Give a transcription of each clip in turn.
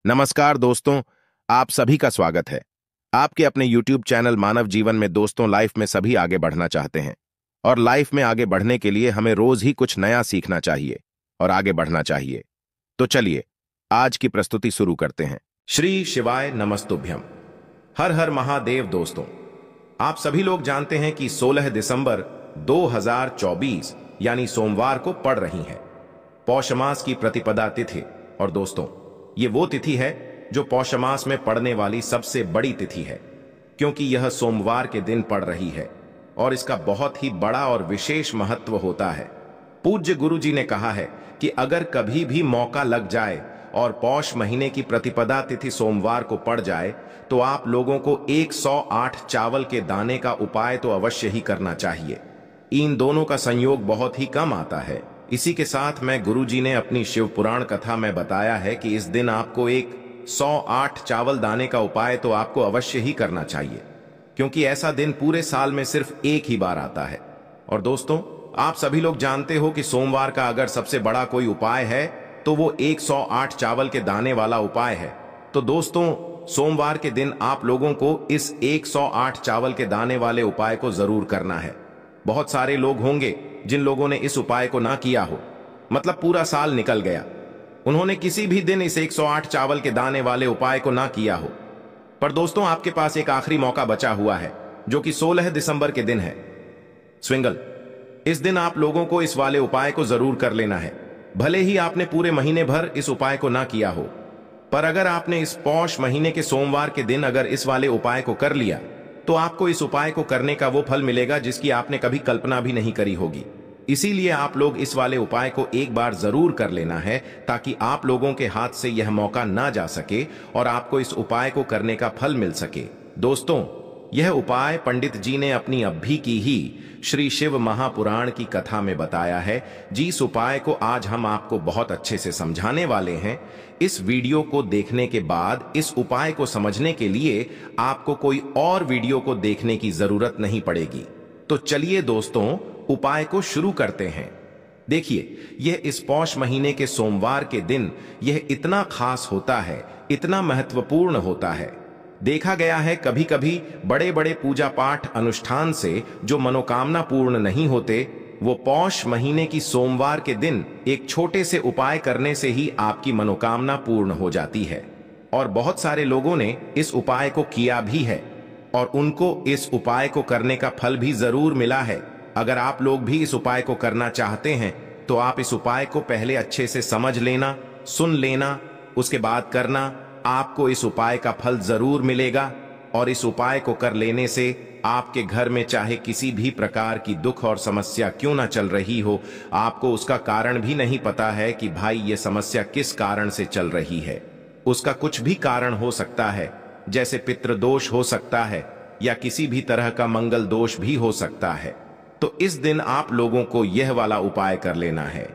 नमस्कार दोस्तों, आप सभी का स्वागत है। आपके अपने YouTube चैनल मानव जीवन में दोस्तों, लाइफ में सभी आगे बढ़ना चाहते हैं और लाइफ में आगे बढ़ने के लिए हमें रोज ही कुछ नया सीखना चाहिए और आगे बढ़ना चाहिए। तो चलिए आज की प्रस्तुति शुरू करते हैं। श्री शिवाय नमस्तुभ्यम। हर हर महादेव। दोस्तों, आप सभी लोग जानते हैं कि 16 दिसंबर 2024 यानी सोमवार को पड़ रही है पौष मास की प्रतिपदा तिथि। और दोस्तों, ये वो तिथि है जो पौष मास में पड़ने वाली सबसे बड़ी तिथि है, क्योंकि यह सोमवार के दिन पड़ रही है और इसका बहुत ही बड़ा और विशेष महत्व होता है। पूज्य गुरु जी ने कहा है कि अगर कभी भी मौका लग जाए और पौष महीने की प्रतिपदा तिथि सोमवार को पड़ जाए तो आप लोगों को 108 चावल के दाने का उपाय तो अवश्य ही करना चाहिए। इन दोनों का संयोग बहुत ही कम आता है। इसी के साथ में गुरुजी ने अपनी शिव पुराण कथा में बताया है कि इस दिन आपको 108 चावल दाने का उपाय तो आपको अवश्य ही करना चाहिए, क्योंकि ऐसा दिन पूरे साल में सिर्फ एक ही बार आता है। और दोस्तों, आप सभी लोग जानते हो कि सोमवार का अगर सबसे बड़ा कोई उपाय है तो वो 108 चावल के दाने वाला उपाय है। तो दोस्तों, सोमवार के दिन आप लोगों को इस 108 चावल के दाने वाले उपाय को जरूर करना है। बहुत सारे लोग होंगे जिन लोगों ने इस उपाय को ना किया हो, मतलब पूरा साल निकल गया, उन्होंने किसी भी दिन इस 108 चावल के दाने वाले उपाय को ना किया हो। पर दोस्तों, आपके पास एक आखिरी मौका बचा हुआ है, जो कि 16 दिसंबर के दिन है, स्विंगल। इस दिन आप लोगों को इस वाले उपाय को जरूर कर लेना है। भले ही आपने पूरे महीने भर इस उपाय को ना किया हो, पर अगर आपने इस पौष महीने के सोमवार के दिन अगर इस वाले उपाय को कर लिया तो आपको इस उपाय को करने का वो फल मिलेगा जिसकी आपने कभी कल्पना भी नहीं करी होगी। इसीलिए आप लोग इस वाले उपाय को एक बार जरूर कर लेना है, ताकि आप लोगों के हाथ से यह मौका ना जा सके और आपको इस उपाय को करने का फल मिल सके। दोस्तों, यह उपाय पंडित जी ने अपनी अभी की ही श्री शिव महापुराण की कथा में बताया है। जिस उपाय को आज हम आपको बहुत अच्छे से समझाने वाले हैं, इस वीडियो को देखने के बाद इस उपाय को समझने के लिए आपको कोई और वीडियो को देखने की जरूरत नहीं पड़ेगी। तो चलिए दोस्तों, उपाय को शुरू करते हैं। देखिए, यह इस पौष महीने के सोमवार के दिन यह इतना खास होता है, इतना महत्वपूर्ण होता है। देखा गया है कभी कभी बड़े बड़े पूजा पाठ अनुष्ठान से जो मनोकामना पूर्ण नहीं होते, वो पौष महीने की सोमवार के दिन एक छोटे से उपाय करने से ही आपकी मनोकामना पूर्ण हो जाती है। और बहुत सारे लोगों ने इस उपाय को किया भी है और उनको इस उपाय को करने का फल भी जरूर मिला है। अगर आप लोग भी इस उपाय को करना चाहते हैं तो आप इस उपाय को पहले अच्छे से समझ लेना, सुन लेना, उसके बाद करना। आपको इस उपाय का फल जरूर मिलेगा और इस उपाय को कर लेने से आपके घर में चाहे किसी भी प्रकार की दुख और समस्या क्यों ना चल रही हो, आपको उसका कारण भी नहीं पता है कि भाई ये समस्या किस कारण से चल रही है। उसका कुछ भी कारण हो सकता है, जैसे पितृदोष हो सकता है या किसी भी तरह का मंगल दोष भी हो सकता है। तो इस दिन आप लोगों को यह वाला उपाय कर लेना है।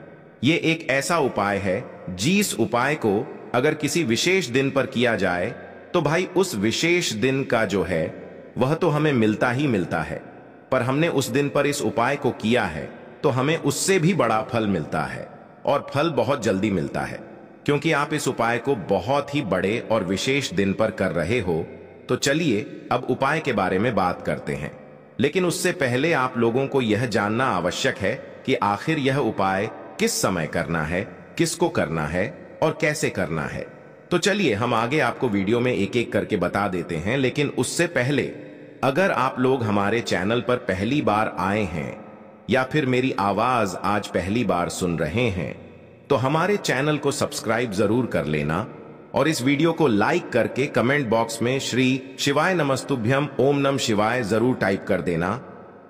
ये एक ऐसा उपाय है जिस उपाय को अगर किसी विशेष दिन पर किया जाए तो भाई उस विशेष दिन का जो है वह तो हमें मिलता ही मिलता है, पर हमने उस दिन पर इस उपाय को किया है तो हमें उससे भी बड़ा फल मिलता है और फल बहुत जल्दी मिलता है, क्योंकि आप इस उपाय को बहुत ही बड़े और विशेष दिन पर कर रहे हो। तो चलिए अब उपाय के बारे में बात करते हैं, लेकिन उससे पहले आप लोगों को यह जानना आवश्यक है कि आखिर यह उपाय किस समय करना है, किसको करना है और कैसे करना है। तो चलिए हम आगे आपको वीडियो में एक एक करके बता देते हैं। लेकिन उससे पहले, अगर आप लोग हमारे चैनल पर पहली बार आए हैं या फिर मेरी आवाज आज पहली बार सुन रहे हैं, तो हमारे चैनल को सब्सक्राइब जरूर कर लेना और इस वीडियो को लाइक करके कमेंट बॉक्स में श्री शिवाय नमस्तुभ्यम ओम नम शिवाय जरूर टाइप कर देना।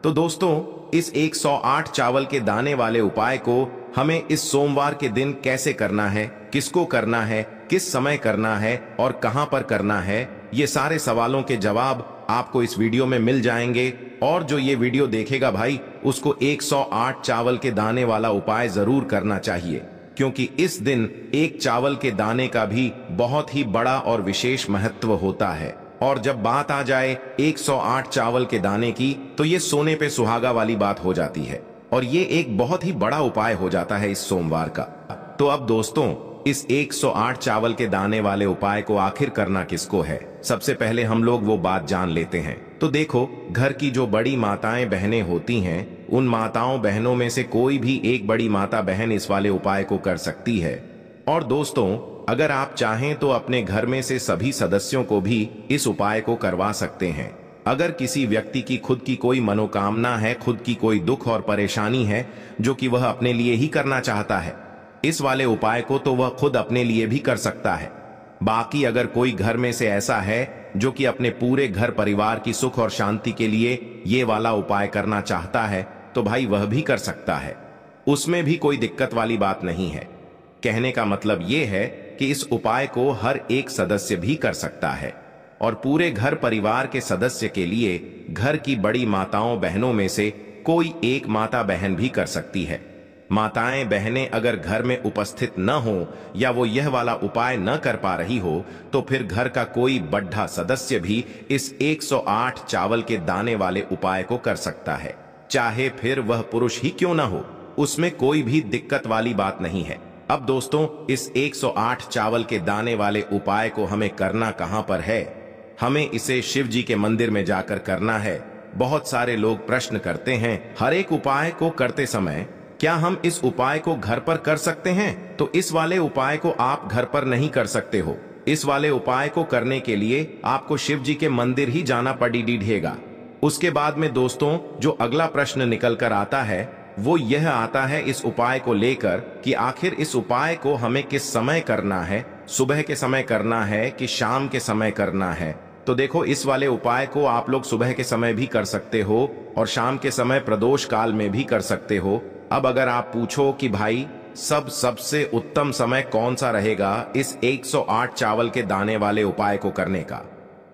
तो दोस्तों, इस 108 चावल के दाने वाले उपाय को हमें इस सोमवार के दिन कैसे करना है, किसको करना है, किस समय करना है और कहां पर करना है, ये सारे सवालों के जवाब आपको इस वीडियो में मिल जाएंगे। और जो ये वीडियो देखेगा भाई, उसको 108 चावल के दाने वाला उपाय जरूर करना चाहिए, क्योंकि इस दिन एक चावल के दाने का भी बहुत ही बड़ा और विशेष महत्व होता है। और जब बात आ जाए 108 चावल के दाने की, तो ये सोने पे सुहागा वाली बात हो जाती है और ये एक बहुत ही बड़ा उपाय हो जाता है इस सोमवार का। तो अब दोस्तों, इस 108 चावल के दाने वाले उपाय को आखिर करना किसको है, सबसे पहले हम लोग वो बात जान लेते हैं। तो देखो, घर की जो बड़ी माताएं बहनें होती हैं, उन माताओं बहनों में से कोई भी एक बड़ी माता बहन इस वाले उपाय को कर सकती है। और दोस्तों, अगर आप चाहें तो अपने घर में से सभी सदस्यों को भी इस उपाय को करवा सकते हैं। अगर किसी व्यक्ति की खुद की कोई मनोकामना है, खुद की कोई दुख और परेशानी है जो कि वह अपने लिए ही करना चाहता है, इस वाले उपाय को तो वह खुद अपने लिए भी कर सकता है। बाकी अगर कोई घर में से ऐसा है जो कि अपने पूरे घर परिवार की सुख और शांति के लिए ये वाला उपाय करना चाहता है, तो भाई वह भी कर सकता है, उसमें भी कोई दिक्कत वाली बात नहीं है। कहने का मतलब ये है कि इस उपाय को हर एक सदस्य भी कर सकता है और पूरे घर परिवार के सदस्य के लिए घर की बड़ी माताओं बहनों में से कोई एक माता बहन भी कर सकती है। माताएं बहनें अगर घर में उपस्थित न हो या वो यह वाला उपाय न कर पा रही हो, तो फिर घर का कोई बड़ा सदस्य भी इस 108 चावल के दाने वाले उपाय को कर सकता है, चाहे फिर वह पुरुष ही क्यों ना हो, उसमें कोई भी दिक्कत वाली बात नहीं है। अब दोस्तों, इस 108 चावल के दाने वाले उपाय को हमें करना कहां पर है? हमें इसे शिव जी के मंदिर में जाकर करना है। बहुत सारे लोग प्रश्न करते हैं, हर एक उपाय को करते समय क्या हम इस उपाय को घर पर कर सकते हैं? तो इस वाले उपाय को आप घर पर नहीं कर सकते हो। इस वाले उपाय को करने के लिए आपको शिव जी के मंदिर ही जाना पड़ेगा। उसके बाद में दोस्तों, जो अगला प्रश्न निकल कर आता है वो यह आता है इस उपाय को लेकर कि आखिर इस उपाय को हमें किस समय करना है, सुबह के समय करना है कि शाम के समय करना है? तो देखो, इस वाले उपाय को आप लोग सुबह के समय भी कर सकते हो और शाम के समय प्रदोष काल में भी कर सकते हो। अब अगर आप पूछो कि भाई सबसे उत्तम समय कौन सा रहेगा इस 108 चावल के दाने वाले उपाय को करने का,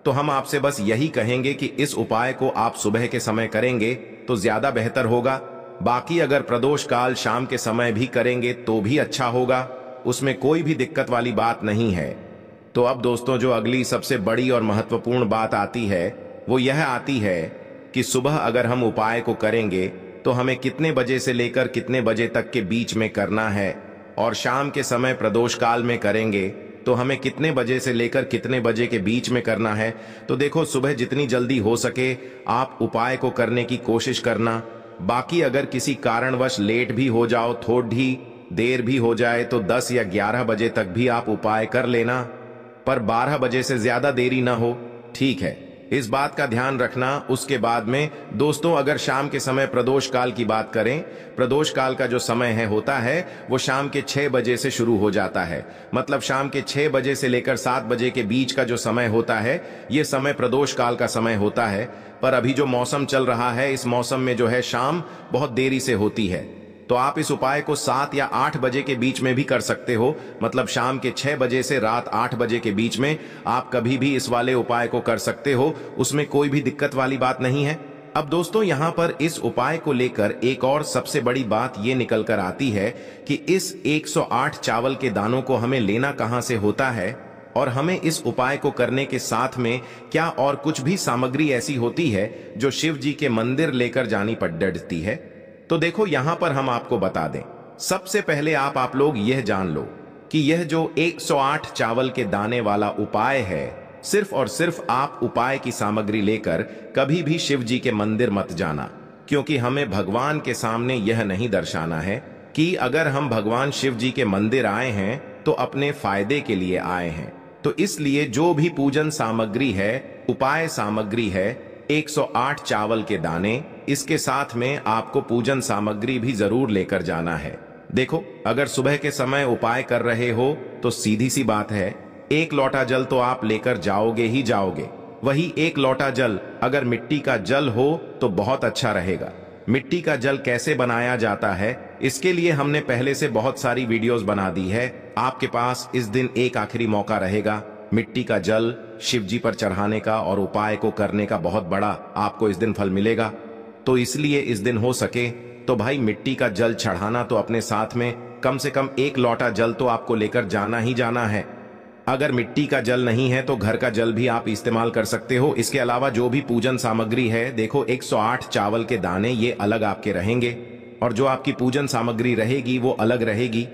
तो हम आपसे बस यही कहेंगे कि इस उपाय को आप सुबह के समय करेंगे तो ज्यादा बेहतर होगा। बाकी अगर प्रदोष काल शाम के समय भी करेंगे तो भी अच्छा होगा, उसमें कोई भी दिक्कत वाली बात नहीं है। तो अब दोस्तों, जो अगली सबसे बड़ी और महत्वपूर्ण बात आती है वो यह आती है कि सुबह अगर हम उपाय को करेंगे तो हमें कितने बजे से लेकर कितने बजे तक के बीच में करना है, और शाम के समय प्रदोष काल में करेंगे तो हमें कितने बजे से लेकर कितने बजे के बीच में करना है। तो देखो, सुबह जितनी जल्दी हो सके आप उपाय को करने की कोशिश करना। बाकी अगर किसी कारणवश लेट भी हो जाओ, थोड़ी देर भी हो जाए, तो 10 या 11 बजे तक भी आप उपाय कर लेना, पर 12 बजे से ज्यादा देरी ना हो, ठीक है? इस बात का ध्यान रखना। उसके बाद में दोस्तों, अगर शाम के समय प्रदोष काल की बात करें, प्रदोष काल का जो समय होता है वो शाम के 6 बजे से शुरू हो जाता है। मतलब शाम के 6 बजे से लेकर 7 बजे के बीच का जो समय होता है, ये समय प्रदोष काल का समय होता है। पर अभी जो मौसम चल रहा है, इस मौसम में जो है शाम बहुत देरी से होती है, तो आप इस उपाय को 7 या 8 बजे के बीच में भी कर सकते हो। मतलब शाम के 6 बजे से रात 8 बजे के बीच में आप कभी भी इस वाले उपाय को कर सकते हो, उसमें कोई भी दिक्कत वाली बात नहीं है। अब दोस्तों, यहाँ पर इस उपाय को लेकर एक और सबसे बड़ी बात ये निकल कर आती है कि इस 108 चावल के दानों को हमें लेना कहाँ से होता है, और हमें इस उपाय को करने के साथ में क्या और कुछ भी सामग्री ऐसी होती है जो शिव जी के मंदिर लेकर जानी पड़ती है। तो देखो, यहां पर हम आपको बता दें, सबसे पहले आप लोग यह जान लो कि यह जो 108 चावल के दाने वाला उपाय है, सिर्फ और सिर्फ आप उपाय की सामग्री लेकर कभी भी शिव जी के मंदिर मत जाना, क्योंकि हमें भगवान के सामने यह नहीं दर्शाना है कि अगर हम भगवान शिव जी के मंदिर आए हैं तो अपने फायदे के लिए आए हैं। तो इसलिए जो भी पूजन सामग्री है, उपाय सामग्री है, 108 चावल के दाने, इसके साथ में आपको पूजन सामग्री भी जरूर लेकर जाना है। देखो, अगर सुबह के समय उपाय कर रहे हो तो सीधी सी बात है, 1 लोटा जल तो आप लेकर जाओगे ही जाओगे। वही 1 लोटा जल अगर मिट्टी का जल हो तो बहुत अच्छा रहेगा। मिट्टी का जल कैसे बनाया जाता है, इसके लिए हमने पहले से बहुत सारी वीडियोस बना दी है। आपके पास इस दिन एक आखिरी मौका रहेगा मिट्टी का जल शिव जी पर चढ़ाने का और उपाय को करने का, बहुत बड़ा आपको इस दिन फल मिलेगा। तो इसलिए इस दिन हो सके तो भाई मिट्टी का जल चढ़ाना तो अपने साथ में कम से कम 1 लोटा जल तो आपको लेकर जाना ही जाना है। अगर मिट्टी का जल नहीं है तो घर का जल भी आप इस्तेमाल कर सकते हो। इसके अलावा जो भी पूजन सामग्री है, देखो 108 चावल के दाने ये अलग आपके रहेंगे, और जो आपकी पूजन सामग्री रहेगी वो अलग रहेगी।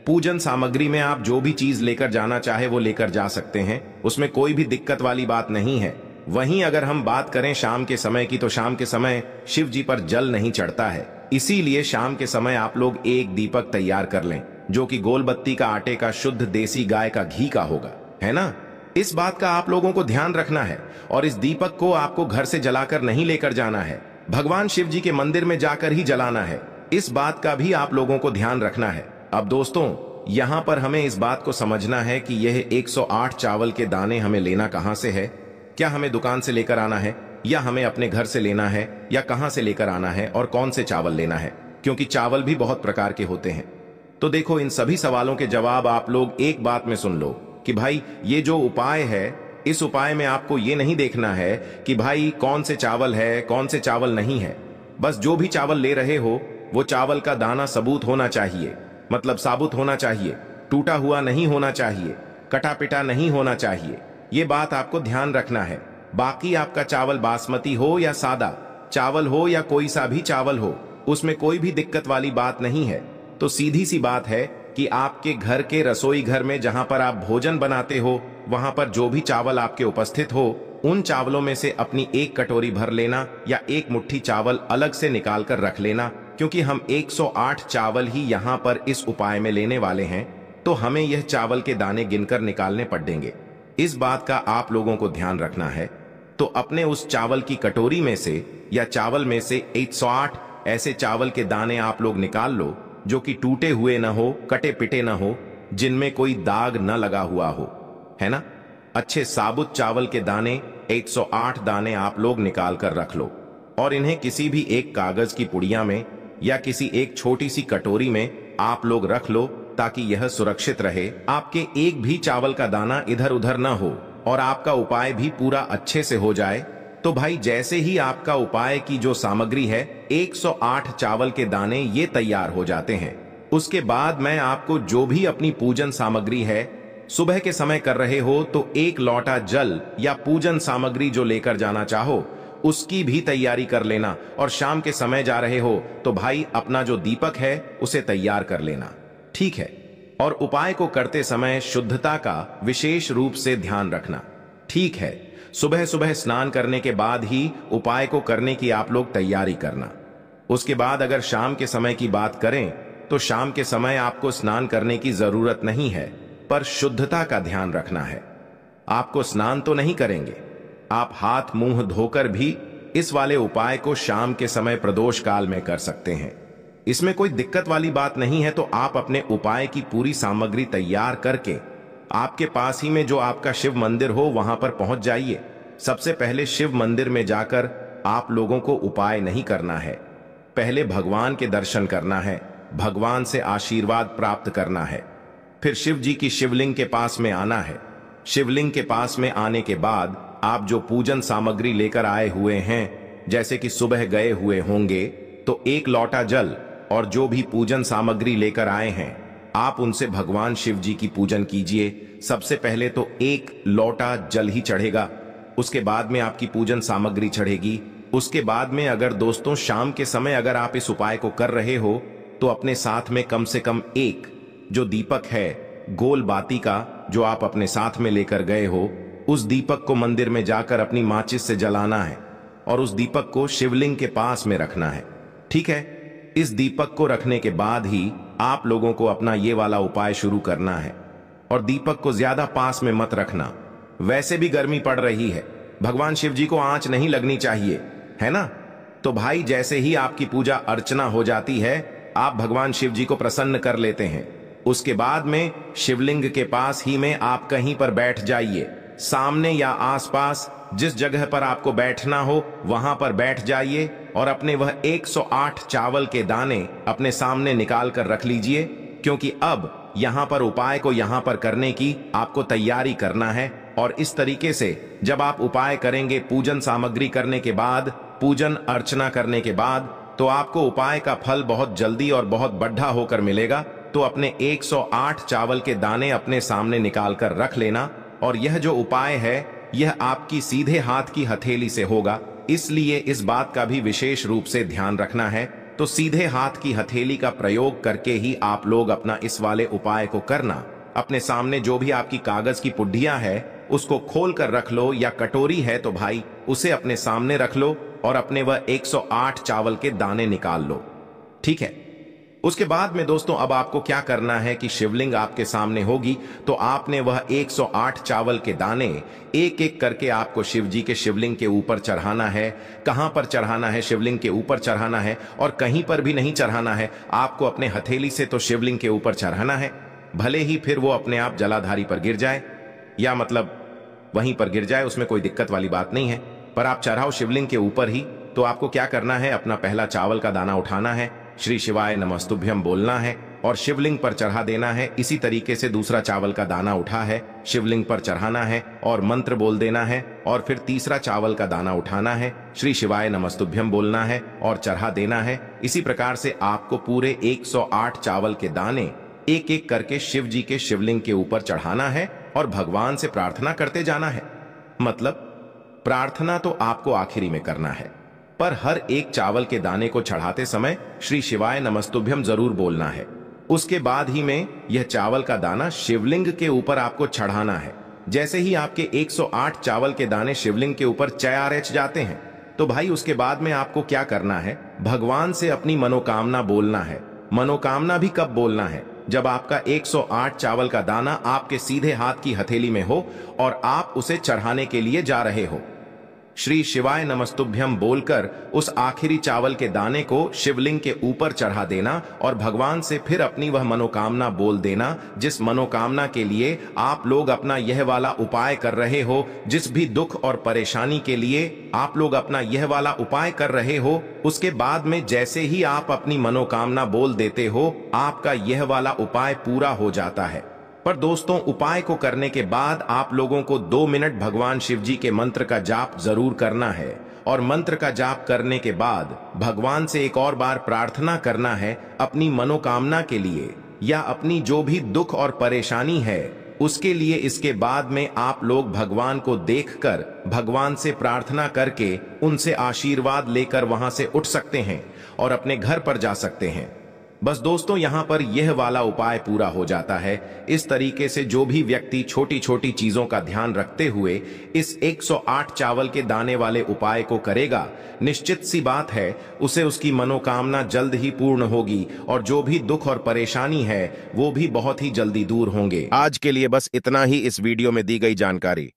पूजन सामग्री में आप जो भी चीज लेकर जाना चाहे वो लेकर जा सकते हैं, उसमें कोई भी दिक्कत वाली बात नहीं है। वहीं अगर हम बात करें शाम के समय की, तो शाम के समय शिव जी पर जल नहीं चढ़ता है, इसीलिए शाम के समय आप लोग एक दीपक तैयार कर लें, जो कि गोलबत्ती का आटे का शुद्ध देसी गाय का घी का होगा, है ना। इस बात का आप लोगों को ध्यान रखना है। और इस दीपक को आपको घर से जलाकर नहीं लेकर जाना है, भगवान शिव जी के मंदिर में जाकर ही जलाना है। इस बात का भी आप लोगों को ध्यान रखना है। अब दोस्तों, यहां पर हमें इस बात को समझना है कि यह 108 चावल के दाने हमें लेना कहां से है। क्या हमें दुकान से लेकर आना है, या हमें अपने घर से लेना है, या कहां से लेकर आना है, और कौन से चावल लेना है, क्योंकि चावल भी बहुत प्रकार के होते हैं। तो देखो, इन सभी सवालों के जवाब आप लोग एक बात में सुन लो कि भाई ये जो उपाय है, इस उपाय में आपको ये नहीं देखना है कि भाई कौन से चावल है, कौन से चावल नहीं है। बस जो भी चावल ले रहे हो वो चावल का दाना सबूत होना चाहिए, मतलब साबुत होना चाहिए, टूटा हुआ नहीं होना चाहिए, कटा पिटा नहीं होना चाहिए। ये बात आपको ध्यान रखना है। बाकी आपका चावल बासमती हो या सादा चावल हो या कोई सा भी चावल हो, उसमें कोई भी दिक्कत वाली बात नहीं है। तो सीधी सी बात है कि आपके घर के रसोई घर में जहां पर आप भोजन बनाते हो, वहां पर जो भी चावल आपके उपस्थित हो, उन चावलों में से अपनी एक कटोरी भर लेना या एक मुट्ठी चावल अलग से निकाल कर रख लेना, क्योंकि हम 108 चावल ही यहाँ पर इस उपाय में लेने वाले हैं, तो हमें यह चावल के दाने गिनकर निकालने पड़ेंगे। इस बात का आप लोगों को ध्यान रखना है। तो अपने उस चावल की कटोरी में से या चावल में से 108 ऐसे चावल के दाने आप लोग निकाल लो जो कि टूटे हुए ना हो, कटे पिटे ना हो, जिनमें कोई दाग न लगा हुआ हो, है ना। अच्छे साबुत चावल के दाने 108 दाने आप लोग निकाल कर रख लो और इन्हें किसी भी एक कागज की पुड़िया में या किसी एक छोटी सी कटोरी में आप लोग रख लो, ताकि यह सुरक्षित रहे, आपके एक भी चावल का दाना इधर उधर ना हो और आपका उपाय भी पूरा अच्छे से हो जाए। तो भाई जैसे ही आपका उपाय की जो सामग्री है 108 चावल के दाने ये तैयार हो जाते हैं, उसके बाद मैं आपको जो भी अपनी पूजन सामग्री है, सुबह के समय कर रहे हो तो एक लोटा जल या पूजन सामग्री जो लेकर जाना चाहो उसकी भी तैयारी कर लेना, और शाम के समय जा रहे हो तो भाई अपना जो दीपक है उसे तैयार कर लेना, ठीक है। और उपाय को करते समय शुद्धता का विशेष रूप से ध्यान रखना, ठीक है। सुबह सुबह स्नान करने के बाद ही उपाय को करने की आप लोग तैयारी करना। उसके बाद अगर शाम के समय की बात करें तो शाम के समय आपको स्नान करने की जरूरत नहीं है, पर शुद्धता का ध्यान रखना है। आपको स्नान तो नहीं करेंगे, आप हाथ मुंह धोकर भी इस वाले उपाय को शाम के समय प्रदोष काल में कर सकते हैं। इसमें कोई दिक्कत वाली बात नहीं है। तो आप अपने उपाय की पूरी सामग्री तैयार करके आपके पास ही में जो आपका शिव मंदिर हो वहां पर पहुंच जाइए। सबसे पहले शिव मंदिर में जाकर आप लोगों को उपाय नहीं करना है, पहले भगवान के दर्शन करना है, भगवान से आशीर्वाद प्राप्त करना है। फिर शिव जी की शिवलिंग के पास में आना है। शिवलिंग के पास में आने के बाद आप जो पूजन सामग्री लेकर आए हुए हैं, जैसे कि सुबह गए हुए होंगे तो एक लोटा जल और जो भी पूजन सामग्री लेकर आए हैं आप उनसे भगवान शिव जी की पूजन कीजिए। सबसे पहले तो एक लोटा जल ही चढ़ेगा, उसके बाद में आपकी पूजन सामग्री चढ़ेगी। उसके बाद में अगर दोस्तों शाम के समय अगर आप इस उपाय को कर रहे हो तो अपने साथ में कम से कम एक जो दीपक है गोल बाती का जो आप अपने साथ में लेकर गए हो, उस दीपक को मंदिर में जाकर अपनी माचिस से जलाना है और उस दीपक को शिवलिंग के पास में रखना है, ठीक है। इस दीपक को रखने के बाद ही आप लोगों को अपना ये वाला उपाय शुरू करना है। और दीपक को ज्यादा पास में मत रखना, वैसे भी गर्मी पड़ रही है, भगवान शिव जी को आंच नहीं लगनी चाहिए, है ना। तो भाई जैसे ही आपकी पूजा अर्चना हो जाती है आप भगवान शिव जी को प्रसन्न कर लेते हैं। उसके बाद में शिवलिंग के पास ही में आप कहीं पर बैठ जाइए, सामने या आसपास जिस जगह पर आपको बैठना हो वहां पर बैठ जाइए और अपने वह 108 चावल के दाने अपने सामने निकाल कर रख लीजिए, क्योंकि अब यहां पर उपाय को यहां पर करने की आपको तैयारी करना है। और इस तरीके से जब आप उपाय करेंगे पूजन सामग्री करने के बाद, पूजन अर्चना करने के बाद, तो आपको उपाय का फल बहुत जल्दी और बहुत बढ़ा होकर मिलेगा। तो अपने 108 चावल के दाने अपने सामने निकाल कर रख लेना। और यह जो उपाय है यह आपकी सीधे हाथ की हथेली से होगा, इसलिए इस बात का भी विशेष रूप से ध्यान रखना है तो सीधे हाथ की हथेली का प्रयोग करके ही आप लोग अपना इस वाले उपाय को करना। अपने सामने जो भी आपकी कागज की पुड्डियां है उसको खोल कर रख लो, या कटोरी है तो भाई उसे अपने सामने रख लो और अपने वह 108 चावल के दाने निकाल लो। ठीक है। उसके बाद में दोस्तों अब आपको क्या करना है कि शिवलिंग आपके सामने होगी तो आपने वह 108 चावल के दाने एक एक करके आपको शिव जी के शिवलिंग के ऊपर चढ़ाना है। कहां पर चढ़ाना है? शिवलिंग के ऊपर चढ़ाना है, और कहीं पर भी नहीं चढ़ाना है। आपको अपने हथेली से तो शिवलिंग के ऊपर चढ़ाना है, भले ही फिर वो अपने आप जलाधारी पर गिर जाए, या मतलब वहीं पर गिर जाए, उसमें कोई दिक्कत वाली बात नहीं है। पर आप चढ़ाओ शिवलिंग के ऊपर ही। तो आपको क्या करना है? अपना पहला चावल का दाना उठाना है, श्री शिवाय नमस्तुभ्यम बोलना है और शिवलिंग पर चढ़ा देना है। इसी तरीके से दूसरा चावल का दाना उठा है, शिवलिंग पर चढ़ाना है और मंत्र बोल देना है, और फिर तीसरा चावल का दाना उठाना है, श्री शिवाय नमस्तुभ्यम बोलना है और चढ़ा देना है। इसी प्रकार से आपको पूरे 108 चावल के दाने एक एक करके शिव जी के शिवलिंग के ऊपर चढ़ाना है और भगवान से प्रार्थना करते जाना है। मतलब प्रार्थना तो आपको आखिरी में करना है, पर हर एक चावल के दाने को चढ़ाते समय श्री शिवाय नमस्तुभ्यम जरूर बोलना है। उसके बाद ही में यह चावल का दाना शिवलिंग के ऊपर आपको चढ़ाना है। जैसे ही आपके 108 चावल के दाने शिवलिंग के ऊपर चयारच जाते हैं तो भाई उसके बाद में आपको क्या करना है? भगवान से अपनी मनोकामना बोलना है। मनोकामना भी कब बोलना है? जब आपका 108 चावल का दाना आपके सीधे हाथ की हथेली में हो और आप उसे चढ़ाने के लिए जा रहे हो। श्री शिवाय नमस्तुभ्यम बोलकर उस आखिरी चावल के दाने को शिवलिंग के ऊपर चढ़ा देना और भगवान से फिर अपनी वह मनोकामना बोल देना, जिस मनोकामना के लिए आप लोग अपना यह वाला उपाय कर रहे हो। जिस भी दुख और परेशानी के लिए आप लोग अपना यह वाला उपाय कर रहे हो, उसके बाद में जैसे ही आप अपनी मनोकामना बोल देते हो, आपका यह वाला उपाय पूरा हो जाता है। पर दोस्तों उपाय को करने के बाद आप लोगों को 2 मिनट भगवान शिव जी के मंत्र का जाप जरूर करना है, और मंत्र का जाप करने के बाद भगवान से एक और बार प्रार्थना करना है अपनी मनोकामना के लिए, या अपनी जो भी दुख और परेशानी है उसके लिए। इसके बाद में आप लोग भगवान को देखकर भगवान से प्रार्थना करके उनसे आशीर्वाद लेकर वहां से उठ सकते हैं और अपने घर पर जा सकते हैं। बस दोस्तों यहाँ पर यह वाला उपाय पूरा हो जाता है। इस तरीके से जो भी व्यक्ति छोटी छोटी चीजों का ध्यान रखते हुए इस 108 चावल के दाने वाले उपाय को करेगा, निश्चित सी बात है उसे उसकी मनोकामना जल्द ही पूर्ण होगी, और जो भी दुख और परेशानी है वो भी बहुत ही जल्दी दूर होंगे। आज के लिए बस इतना ही इस वीडियो में दी गई जानकारी।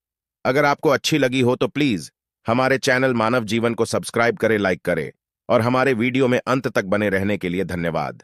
अगर आपको अच्छी लगी हो तो प्लीज हमारे चैनल मानव जीवन को सब्सक्राइब करें, लाइक करें, और हमारे वीडियो में अंत तक बने रहने के लिए धन्यवाद।